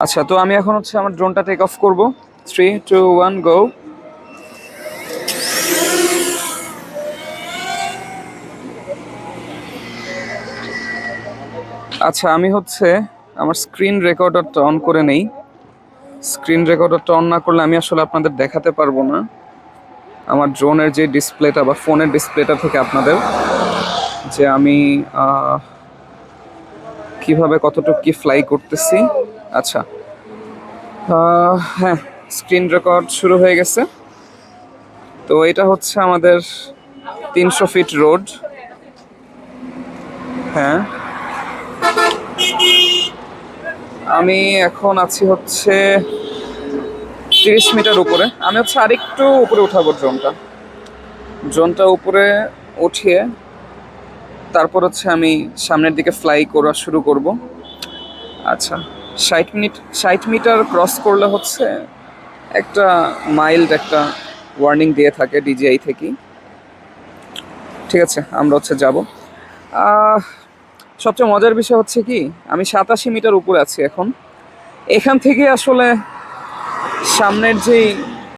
আচ্ছা, তো আমি এখন হচ্ছে আমার ড্রোনটা টেক অফ করব। 3 2 1 গো। আচ্ছা, আমি হচ্ছে আমার স্ক্রিন রেকর্ডারটা অন করে নেই। স্ক্রিন রেকর্ডারটা অন না করলে আমি আসলে আপনাদের দেখাতে পারবো না আমার ড্রোনের যে ডিসপ্লেটা বা ফোনের ডিসপ্লেটা থেকে আপনাদের যে আমি কিভাবে কতটুকু কি ফ্লাই করতেছি। আচ্ছা, হ্যাঁ, স্ক্রিন রেকর্ড শুরু হয়ে গেছে। তো এটা হচ্ছে আমাদের 300 ফিট রোড। হ্যাঁ, আমি এখন আছি হচ্ছে 30 মিটার উপরে। আমি হচ্ছে আরেকটু উপরে উঠাবো ড্রোনটা উপরে উঠিয়ে তারপর হচ্ছে আমি সামনের দিকে ফ্লাই করা শুরু করব। আচ্ছা, 60 মিটার ক্রস করলে হচ্ছে একটা মাইল্ড একটা ওয়ার্নিং দিয়ে থাকে ডিজিআই থেকে। ঠিক আছে, আমরা হচ্ছে যাব। সবচেয়ে মজার বিষয় হচ্ছে কি, আমি 87 মিটার উপরে আছি এখন। এখান থেকে আসলে সামনের যেই